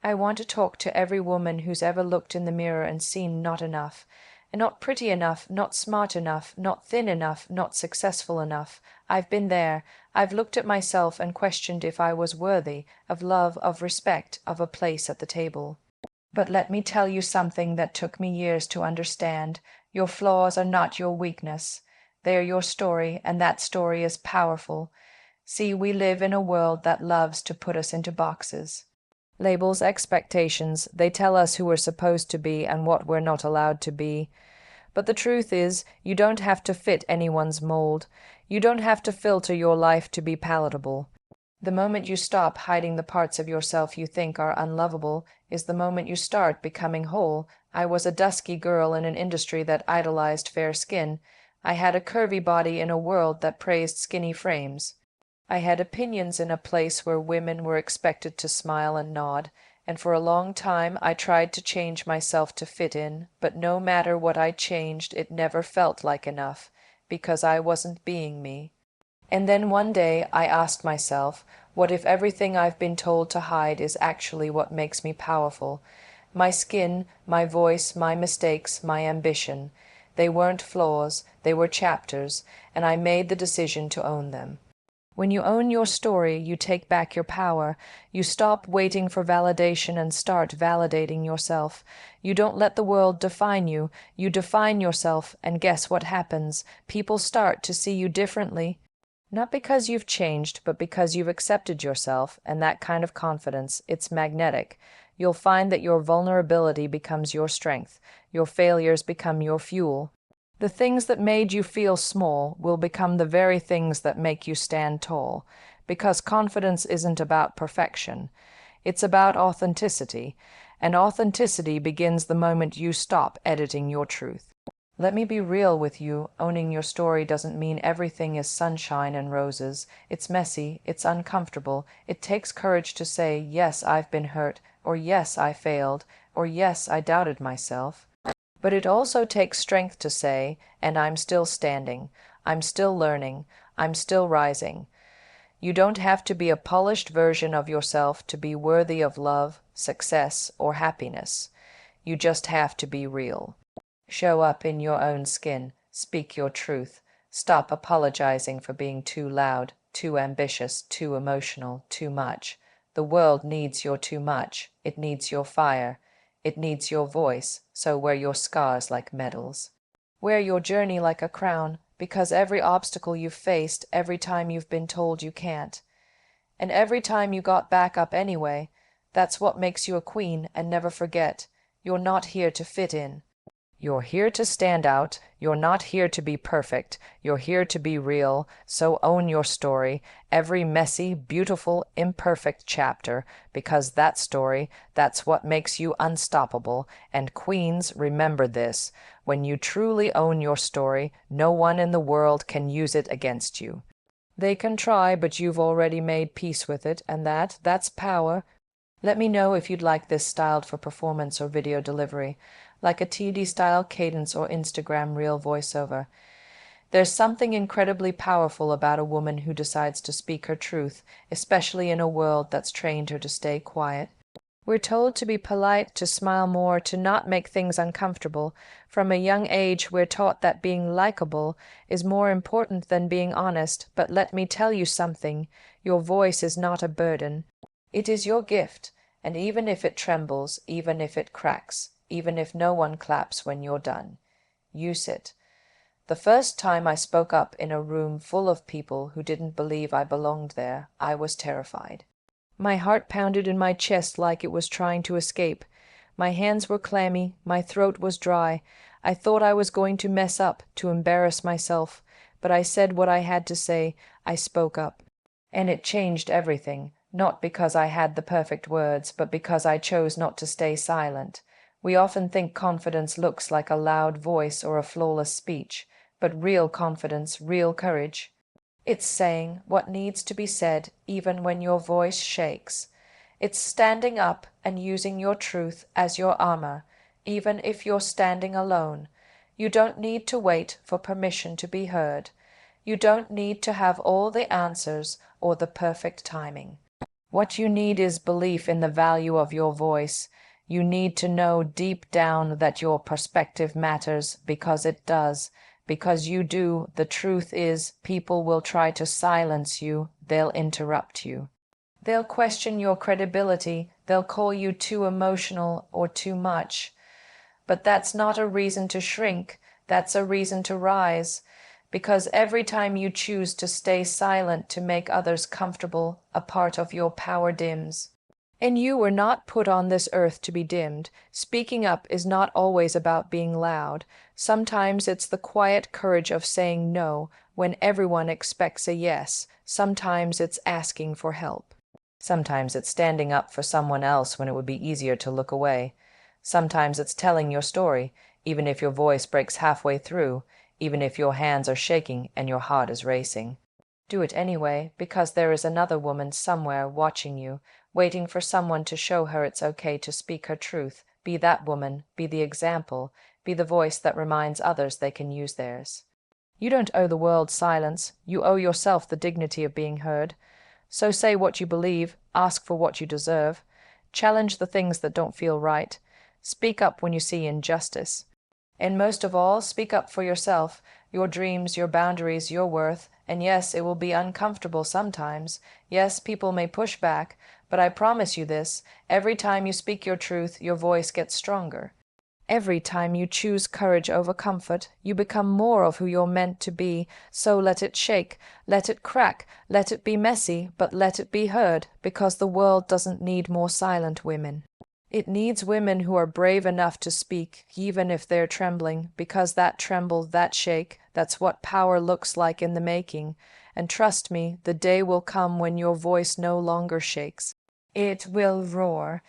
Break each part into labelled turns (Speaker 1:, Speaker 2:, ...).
Speaker 1: I want to talk to every woman who's ever looked in the mirror and seen not enough, and not pretty enough, not smart enough, not thin enough, not successful enough. I've been there. I've looked at myself and questioned if I was worthy of love, of respect, of a place at the table. But let me tell you something that took me years to understand. Your flaws are not your weakness. They are your story, and that story is powerful. See, we live in a world that loves to put us into boxes. Labels, expectations, they tell us who we're supposed to be and what we're not allowed to be. But the truth is, you don't have to fit anyone's mold. You don't have to filter your life to be palatable. The moment you stop hiding the parts of yourself you think are unlovable is the moment you start becoming whole. I was a dusky girl in an industry that idolized fair skin. I had a curvy body in a world that praised skinny frames. I had opinions in a place where women were expected to smile and nod, and for a long time I tried to change myself to fit in, but no matter what I changed, it never felt like enough, because I wasn't being me. And then one day I asked myself, what if everything I've been told to hide is actually what makes me powerful? My skin, my voice, my mistakes, my ambition. They weren't flaws, they were chapters, and I made the decision to own them. When you own your story, you take back your power. You stop waiting for validation and start validating yourself. You don't let the world define you. You define yourself, and guess what happens? People start to see you differently. Not because you've changed, but because you've accepted yourself, and that kind of confidence, it's magnetic. You'll find that your vulnerability becomes your strength. Your failures become your fuel. The things that made you feel small will become the very things that make you stand tall, because confidence isn't about perfection. It's about authenticity, and authenticity begins the moment you stop editing your truth. Let me be real with you. Owning your story doesn't mean everything is sunshine and roses. It's messy, it's uncomfortable. It takes courage to say, yes, I've been hurt, or yes, I failed, or yes, I doubted myself. But it also takes strength to say, and I'm still standing, I'm still learning, I'm still rising. You don't have to be a polished version of yourself to be worthy of love, success, or happiness. You just have to be real. Show up in your own skin, speak your truth, stop apologizing for being too loud, too ambitious, too emotional, too much. The world needs your too much, it needs your fire. It needs your voice, so wear your scars like medals. Wear your journey like a crown, because every obstacle you've faced, every time you've been told you can't, and every time you got back up anyway, that's what makes you a queen. And never forget, you're not here to fit in. You're here to stand out. You're not here to be perfect. You're here to be real. So own your story, every messy, beautiful, imperfect chapter, because that story, that's what makes you unstoppable. And queens, remember this. When you truly own your story, no one in the world can use it against you. They can try, but you've already made peace with it, and that's power. Let me know if you'd like this styled for performance or video delivery, like a TD-style cadence or Instagram reel voiceover. There's something incredibly powerful about a woman who decides to speak her truth, especially in a world that's trained her to stay quiet. We're told to be polite, to smile more, to not make things uncomfortable. From a young age, we're taught that being likable is more important than being honest. But let me tell you something, your voice is not a burden. It is your gift, and even if it trembles, even if it cracks, even if no one claps when you're done, use it. The first time I spoke up in a room full of people who didn't believe I belonged there, I was terrified. My heart pounded in my chest like it was trying to escape. My hands were clammy, my throat was dry. I thought I was going to mess up, to embarrass myself, but I said what I had to say. I spoke up. And it changed everything, not because I had the perfect words, but because I chose not to stay silent. We often think confidence looks like a loud voice or a flawless speech, but real confidence, real courage, it's saying what needs to be said even when your voice shakes. It's standing up and using your truth as your armor, even if you're standing alone. You don't need to wait for permission to be heard. You don't need to have all the answers or the perfect timing. What you need is belief in the value of your voice. You need to know deep down that your perspective matters, because it does. Because you do. The truth is, people will try to silence you. They'll interrupt you. They'll question your credibility. They'll call you too emotional or too much. But that's not a reason to shrink. That's a reason to rise. Because every time you choose to stay silent to make others comfortable, a part of your power dims. And you were not put on this earth to be dimmed. Speaking up is not always about being loud. Sometimes it's the quiet courage of saying no when everyone expects a yes. Sometimes it's asking for help. Sometimes it's standing up for someone else when it would be easier to look away. Sometimes it's telling your story, even if your voice breaks halfway through, even if your hands are shaking and your heart is racing. Do it anyway, because there is another woman somewhere watching you, waiting for someone to show her it's okay to speak her truth. Be that woman, be the example, be the voice that reminds others they can use theirs. You don't owe the world silence. You owe yourself the dignity of being heard. So say what you believe, ask for what you deserve, challenge the things that don't feel right, speak up when you see injustice. And most of all, speak up for yourself, your dreams, your boundaries, your worth. And yes, it will be uncomfortable sometimes. Yes, people may push back, but I promise you this, every time you speak your truth, your voice gets stronger. Every time you choose courage over comfort, you become more of who you're meant to be. So let it shake, let it crack, let it be messy, but let it be heard, because the world doesn't need more silent women. It needs women who are brave enough to speak, even if they're trembling, because that tremble, that shake, that's what power looks like in the making. And trust me, the day will come when your voice no longer shakes. It will roar.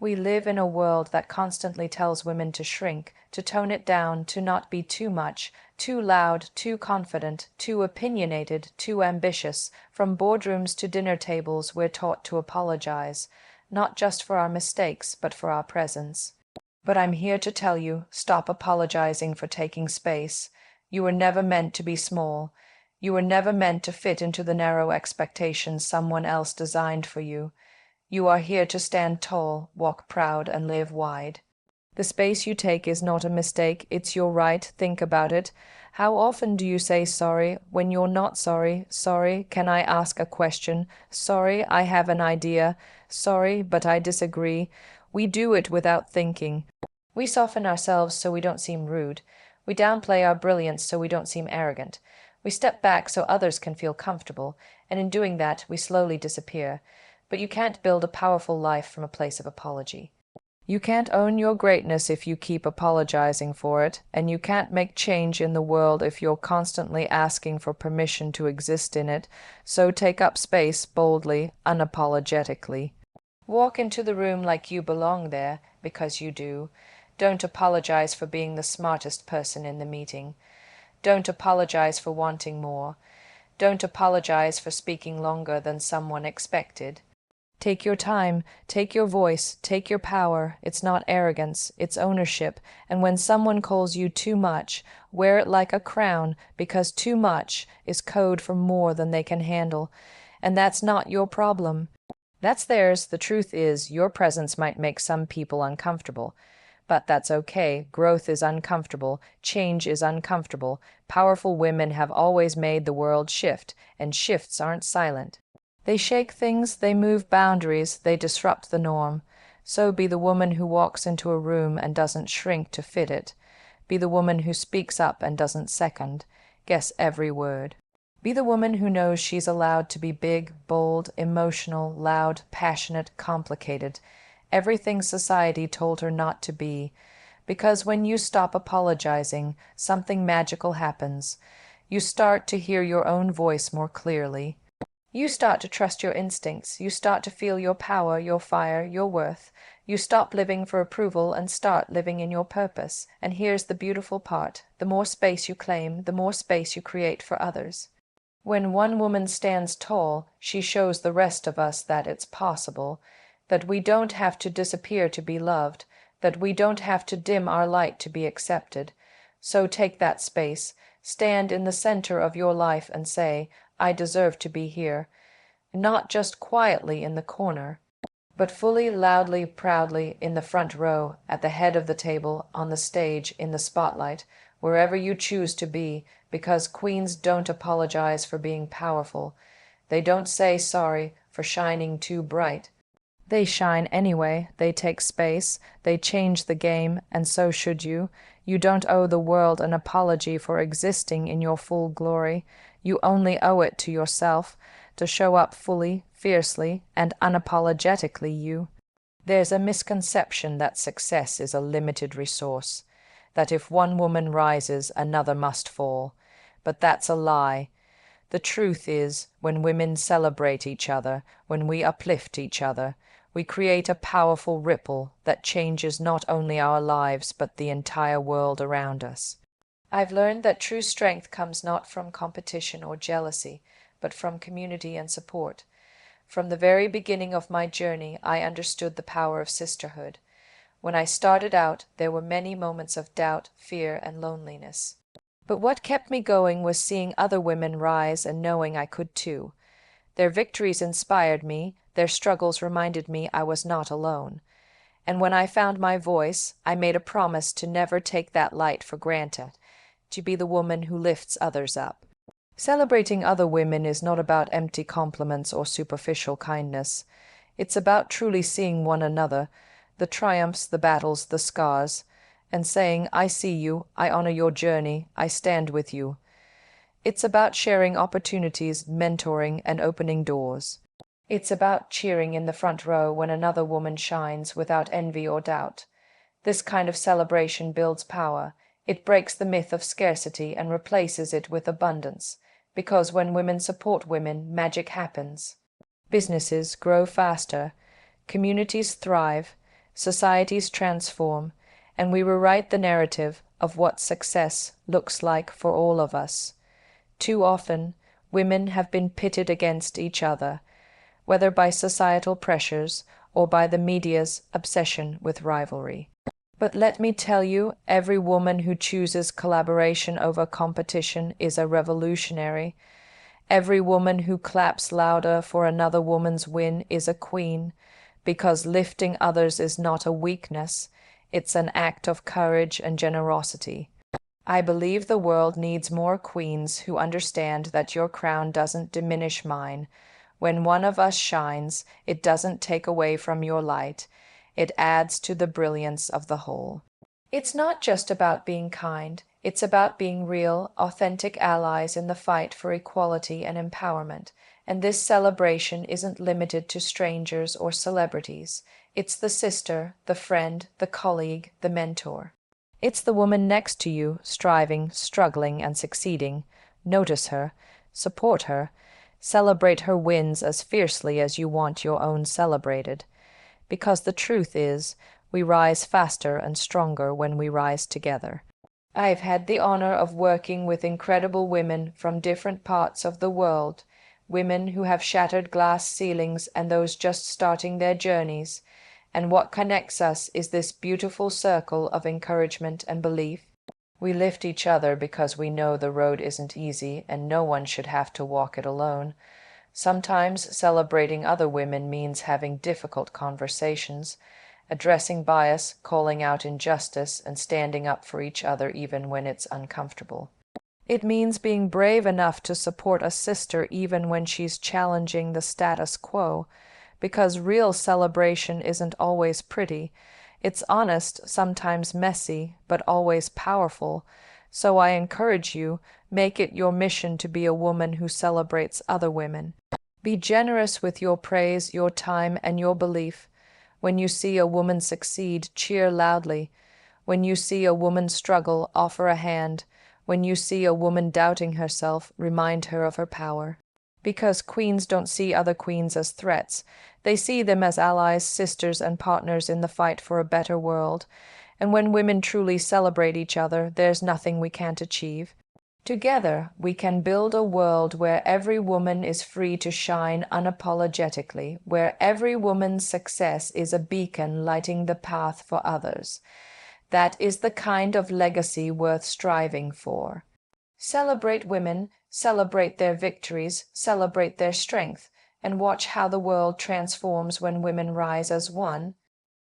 Speaker 1: We live in a world that constantly tells women to shrink, to tone it down, to not be too much, too loud, too confident, too opinionated, too ambitious. From boardrooms to dinner tables, we're taught to apologize, not just for our mistakes, but for our presence. But I'm here to tell you, stop apologizing for taking space. You were never meant to be small. You were never meant to fit into the narrow expectations someone else designed for you. You are here to stand tall, walk proud, and live wide. The space you take is not a mistake, it's your right. Think about it. How often do you say sorry when you're not sorry? Sorry, can I ask a question? Sorry, I have an idea. Sorry, but I disagree. We do it without thinking. We soften ourselves so we don't seem rude. We downplay our brilliance so we don't seem arrogant. We step back so others can feel comfortable, and in doing that, we slowly disappear. But you can't build a powerful life from a place of apology. You can't own your greatness if you keep apologizing for it, and you can't make change in the world if you're constantly asking for permission to exist in it. So take up space boldly, unapologetically. Walk into the room like you belong there, because you do. Don't apologize for being the smartest person in the meeting. Don't apologize for wanting more. Don't apologize for speaking longer than someone expected. Take your time, take your voice, take your power. It's not arrogance, it's ownership. And when someone calls you too much, wear it like a crown, because too much is code for more than they can handle. And that's not your problem. That's theirs. The truth is, your presence might make some people uncomfortable. But that's okay. Growth is uncomfortable. Change is uncomfortable. Powerful women have always made the world shift, and shifts aren't silent. They shake things, they move boundaries, they disrupt the norm. So be the woman who walks into a room and doesn't shrink to fit it. Be the woman who speaks up and doesn't second, guess every word. Be the woman who knows she's allowed to be big, bold, emotional, loud, passionate, complicated. Everything society told her not to be. Because when you stop apologizing, something magical happens. You start to hear your own voice more clearly. You start to trust your instincts. You start to feel your power, your fire, your worth. You stop living for approval and start living in your purpose. And here's the beautiful part. The more space you claim, the more space you create for others. When one woman stands tall, she shows the rest of us that it's possible, that we don't have to disappear to be loved, that we don't have to dim our light to be accepted. So take that space. Stand in the center of your life and say, I deserve to be here. not just quietly in the corner, but fully, loudly, proudly in the front row, at the head of the table, on the stage, in the spotlight, wherever you choose to be, because queens don't apologize for being powerful. They don't say sorry for shining too bright. They shine anyway, they take space, they change the game, and so should you. You don't owe the world an apology for existing in your full glory. You only owe it to yourself, to show up fully, fiercely, and unapologetically you. There's a misconception that success is a limited resource, that if one woman rises, another must fall. But that's a lie. The truth is, when women celebrate each other, when we uplift each other, we create a powerful ripple that changes not only our lives but the entire world around us. I've learned that true strength comes not from competition or jealousy, but from community and support. From the very beginning of my journey, I understood the power of sisterhood. When I started out, there were many moments of doubt, fear, and loneliness. But what kept me going was seeing other women rise and knowing I could too. Their victories inspired me, their struggles reminded me I was not alone. And when I found my voice, I made a promise to never take that light for granted, to be the woman who lifts others up. Celebrating other women is not about empty compliments or superficial kindness. It's about truly seeing one another, the triumphs, the battles, the scars, and saying, I see you, I honor your journey, I stand with you. It's about sharing opportunities, mentoring, and opening doors. It's about cheering in the front row when another woman shines without envy or doubt. This kind of celebration builds power. It breaks the myth of scarcity and replaces it with abundance, because when women support women, magic happens. Businesses grow faster, communities thrive, societies transform, and we rewrite the narrative of what success looks like for all of us. Too often, women have been pitted against each other, whether by societal pressures or by the media's obsession with rivalry. But let me tell you, every woman who chooses collaboration over competition is a revolutionary. Every woman who claps louder for another woman's win is a queen, because lifting others is not a weakness, it's an act of courage and generosity. I believe the world needs more queens who understand that your crown doesn't diminish mine. When one of us shines, it doesn't take away from your light. It adds to the brilliance of the whole. It's not just about being kind. It's about being real, authentic allies in the fight for equality and empowerment. And this celebration isn't limited to strangers or celebrities. It's the sister, the friend, the colleague, the mentor. It's the woman next to you, striving, struggling, and succeeding. Notice her, support her, celebrate her wins as fiercely as you want your own celebrated. Because the truth is, we rise faster and stronger when we rise together. I've had the honor of working with incredible women from different parts of the world, women who have shattered glass ceilings and those just starting their journeys, and what connects us is this beautiful circle of encouragement and belief. We lift each other because we know the road isn't easy and no one should have to walk it alone. Sometimes celebrating other women means having difficult conversations, addressing bias, calling out injustice, and standing up for each other even when it's uncomfortable. It means being brave enough to support a sister even when she's challenging the status quo, because real celebration isn't always pretty. It's honest, sometimes messy, but always powerful. So I encourage you, make it your mission to be a woman who celebrates other women. Be generous with your praise, your time, and your belief. When you see a woman succeed, cheer loudly. When you see a woman struggle, offer a hand. When you see a woman doubting herself, remind her of her power. Because queens don't see other queens as threats. They see them as allies, sisters, and partners in the fight for a better world. And when women truly celebrate each other, there's nothing we can't achieve. Together, we can build a world where every woman is free to shine unapologetically, where every woman's success is a beacon lighting the path for others. That is the kind of legacy worth striving for. Celebrate women, celebrate their victories, celebrate their strength, And watch how the world transforms when women rise as one.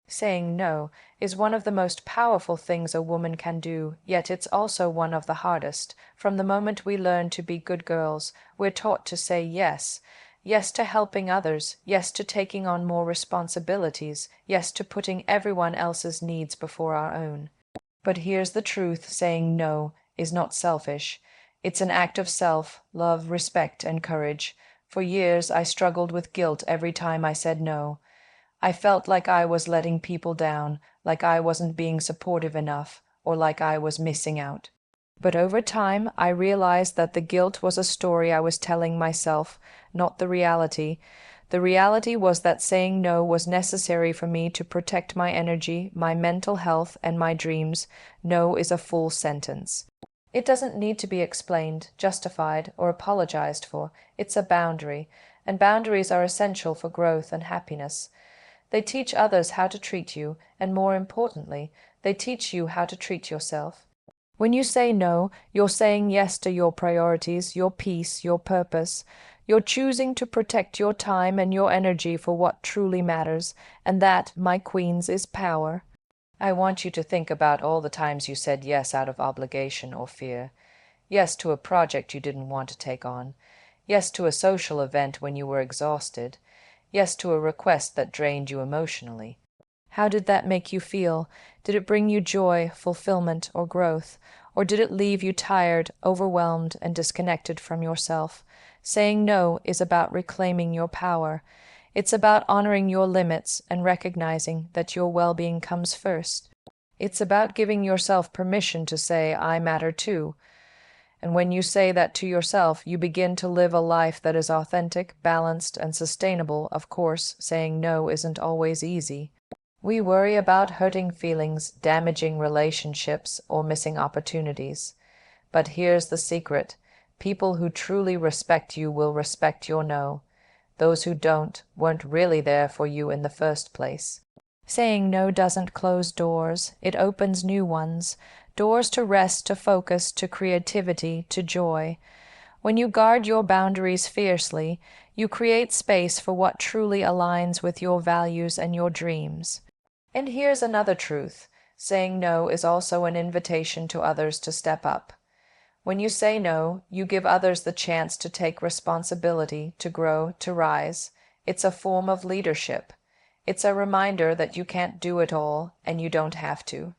Speaker 1: Saying no is one of the most powerful things a woman can do, yet it's also one of the hardest. From the moment we learn to be good girls, we're taught to say yes. Yes to helping others, yes to taking on more responsibilities, yes to putting everyone else's needs before our own. But here's the truth, saying no is not selfish. It's an act of self, love, respect, and courage. For years I struggled with guilt every time I said no. I felt like I was letting people down, like I wasn't being supportive enough, or like I was missing out. But over time, I realized that the guilt was a story I was telling myself, not the reality. The reality was that saying no was necessary for me to protect my energy, my mental health, and my dreams. No is a full sentence. It doesn't need to be explained, justified, or apologized for. It's a boundary, and boundaries are essential for growth and happiness. They teach others how to treat you, and more importantly, they teach you how to treat yourself. When you say no, you're saying yes to your priorities, your peace, your purpose. You're choosing to protect your time and your energy for what truly matters, and that, my queens, is power. I want you to think about all the times you said yes out of obligation or fear. Yes to a project you didn't want to take on. Yes to a social event when you were exhausted. Yes to a request that drained you emotionally. How did that make you feel? Did it bring you joy, fulfillment, or growth? Or did it leave you tired, overwhelmed, and disconnected from yourself? Saying no is about reclaiming your power. It's about honoring your limits and recognizing that your well-being comes first. It's about giving yourself permission to say, I matter too. And when you say that to yourself, you begin to live a life that is authentic, balanced, and sustainable. Of course, saying no isn't always easy. We worry about hurting feelings, damaging relationships, or missing opportunities. But here's the secret. People who truly respect you will respect your no. Those who don't weren't really there for you in the first place. Saying no doesn't close doors. It opens new ones. Doors to rest, to focus, to creativity, to joy. When you guard your boundaries fiercely, you create space for what truly aligns with your values and your dreams. And here's another truth. Saying no is also an invitation to others to step up. When you say no, you give others the chance to take responsibility, to grow, to rise. It's a form of leadership. It's a reminder that you can't do it all, and you don't have to.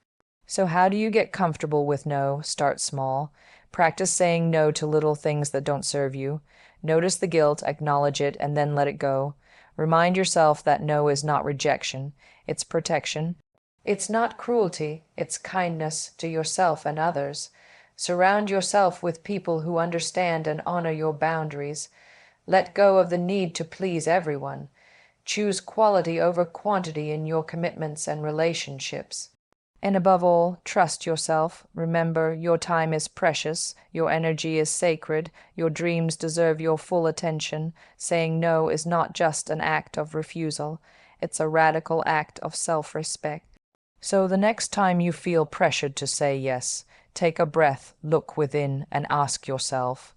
Speaker 1: So how do you get comfortable with no? Start small. Practice saying no to little things that don't serve you. Notice the guilt, acknowledge it, and then let it go. Remind yourself that no is not rejection, it's protection. It's not cruelty, it's kindness to yourself and others. Surround yourself with people who understand and honor your boundaries. Let go of the need to please everyone. Choose quality over quantity in your commitments and relationships. And above all, trust yourself. Remember, your time is precious, your energy is sacred, your dreams deserve your full attention. Saying no is not just an act of refusal, it's a radical act of self-respect. So the next time you feel pressured to say yes, take a breath, look within, and ask yourself,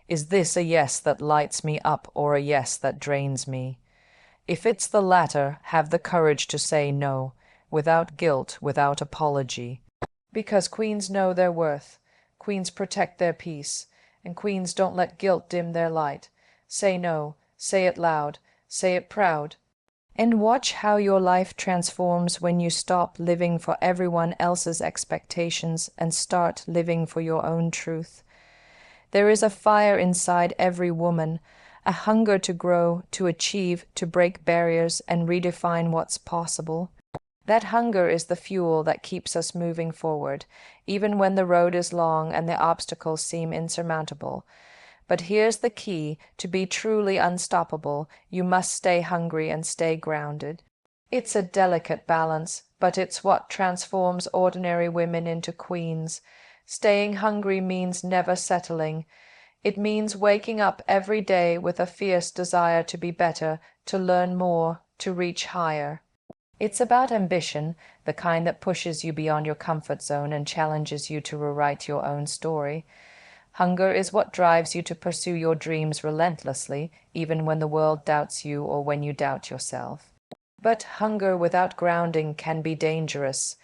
Speaker 1: is this a yes that lights me up or a yes that drains me? If it's the latter, have the courage to say no, without guilt, without apology. Because queens know their worth, queens protect their peace, and queens don't let guilt dim their light. Say no, say it loud, say it proud. And watch how your life transforms when you stop living for everyone else's expectations and start living for your own truth. There is a fire inside every woman, a hunger to grow, to achieve, to break barriers and redefine what's possible. That hunger is the fuel that keeps us moving forward, even when the road is long and the obstacles seem insurmountable. But here's the key. To be truly unstoppable, you must stay hungry and stay grounded. It's a delicate balance, but it's what transforms ordinary women into queens. Staying hungry means never settling. It means waking up every day with a fierce desire to be better, to learn more, to reach higher. It's about ambition, the kind that pushes you beyond your comfort zone and challenges you to rewrite your own story. Hunger is what drives you to pursue your dreams relentlessly, even when the world doubts you or when you doubt yourself. But hunger without grounding can be dangerous.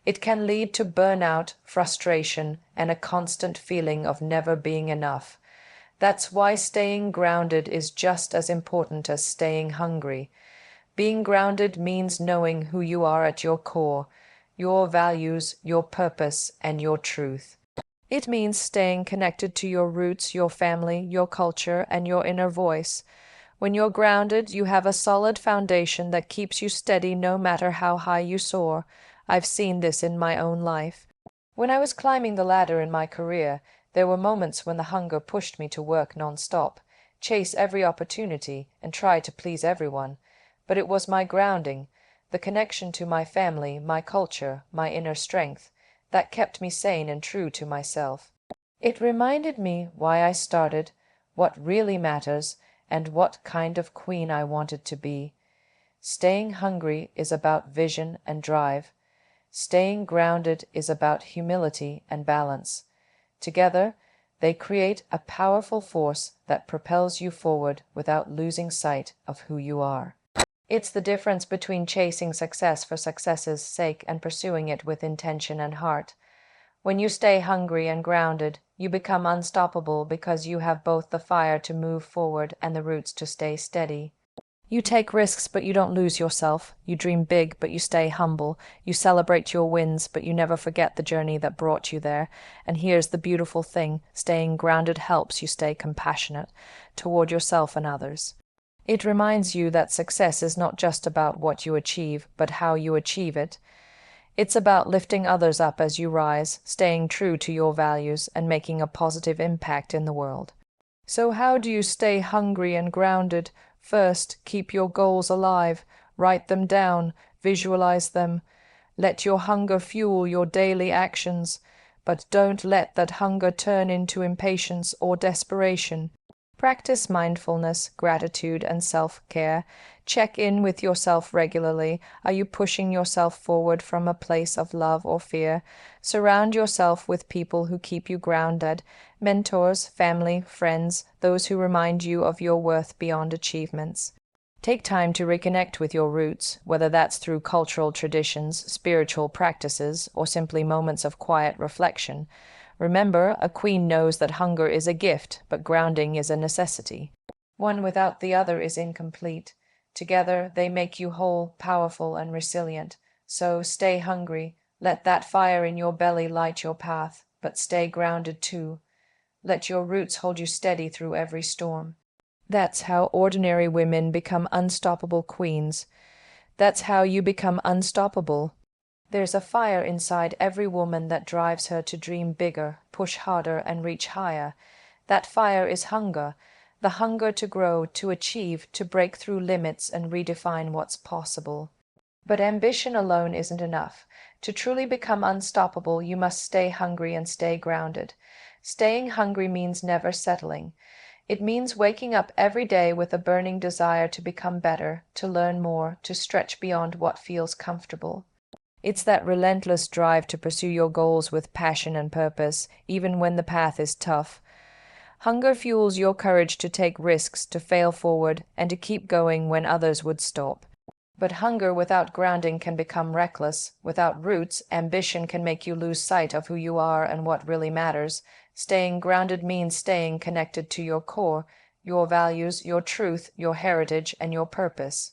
Speaker 1: It can lead to burnout, frustration, and a constant feeling of never being enough. That's why staying grounded is just as important as staying hungry. Being grounded means knowing who you are at your core, your values, your purpose, and your truth. It means staying connected to your roots, your family, your culture, and your inner voice. When you're grounded, you have a solid foundation that keeps you steady no matter how high you soar. I've seen this in my own life. When I was climbing the ladder in my career, there were moments when the hunger pushed me to work non-stop, chase every opportunity, and try to please everyone. But it was my grounding, the connection to my family, my culture, my inner strength, that kept me sane and true to myself. It reminded me why I started, what really matters, and what kind of queen I wanted to be. Staying hungry is about vision and drive. Staying grounded is about humility and balance. Together, they create a powerful force that propels you forward without losing sight of who you are. It's the difference between chasing success for success's sake and pursuing it with intention and heart. When you stay hungry and grounded, you become unstoppable because you have both the fire to move forward and the roots to stay steady. You take risks, but you don't lose yourself. You dream big, but you stay humble. You celebrate your wins, but you never forget the journey that brought you there. And here's the beautiful thing: staying grounded helps you stay compassionate toward yourself and others. It reminds you that success is not just about what you achieve, but how you achieve it. It's about lifting others up as you rise, staying true to your values, and making a positive impact in the world. So how do you stay hungry and grounded? First, keep your goals alive. Write them down. Visualize them. Let your hunger fuel your daily actions. But don't let that hunger turn into impatience or desperation. Practice mindfulness, gratitude, and self-care. Check in with yourself regularly. Are you pushing yourself forward from a place of love or fear? Surround yourself with people who keep you grounded: mentors, family, friends, those who remind you of your worth beyond achievements. Take time to reconnect with your roots, whether that's through cultural traditions, spiritual practices, or simply moments of quiet reflection. Remember, a queen knows that hunger is a gift, but grounding is a necessity. One without the other is incomplete. Together, they make you whole, powerful, and resilient. So stay hungry. Let that fire in your belly light your path, but stay grounded too. Let your roots hold you steady through every storm. That's how ordinary women become unstoppable queens. That's how you become unstoppable. There's a fire inside every woman that drives her to dream bigger, push harder, and reach higher. That fire is hunger, the hunger to grow, to achieve, to break through limits and redefine what's possible. But ambition alone isn't enough. To truly become unstoppable, you must stay hungry and stay grounded. Staying hungry means never settling. It means waking up every day with a burning desire to become better, to learn more, to stretch beyond what feels comfortable. It's that relentless drive to pursue your goals with passion and purpose, even when the path is tough. Hunger fuels your courage to take risks, to fail forward, and to keep going when others would stop. But hunger without grounding can become reckless. Without roots, ambition can make you lose sight of who you are and what really matters. Staying grounded means staying connected to your core, your values, your truth, your heritage, and your purpose.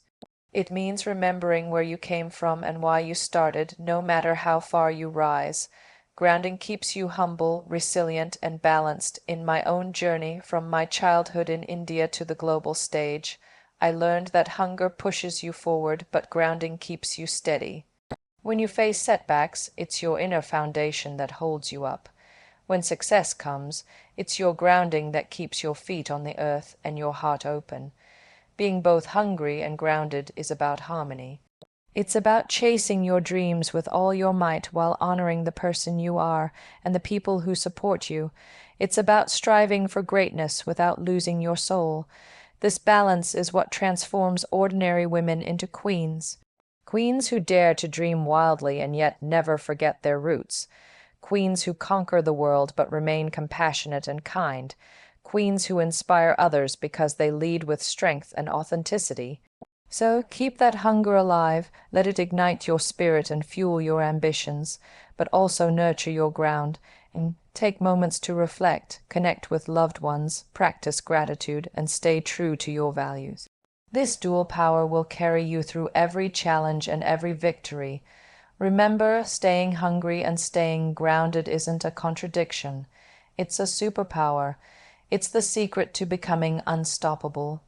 Speaker 1: It means remembering where you came from and why you started, no matter how far you rise. Grounding keeps you humble, resilient, and balanced. In my own journey, from my childhood in India to the global stage, I learned that hunger pushes you forward, but grounding keeps you steady. When you face setbacks, it's your inner foundation that holds you up. When success comes, it's your grounding that keeps your feet on the earth and your heart open. Being both hungry and grounded is about harmony. It's about chasing your dreams with all your might while honoring the person you are and the people who support you. It's about striving for greatness without losing your soul. This balance is what transforms ordinary women into queens. Queens who dare to dream wildly and yet never forget their roots. queens who conquer the world but remain compassionate and kind, queens who inspire others because they lead with strength and authenticity. So keep that hunger alive, let it ignite your spirit and fuel your ambitions, but also nurture your ground, and take moments to reflect, connect with loved ones, practice gratitude, and stay true to your values. This dual power will carry you through every challenge and every victory. Remember, staying hungry and staying grounded isn't a contradiction. It's a superpower. It's the secret to becoming unstoppable.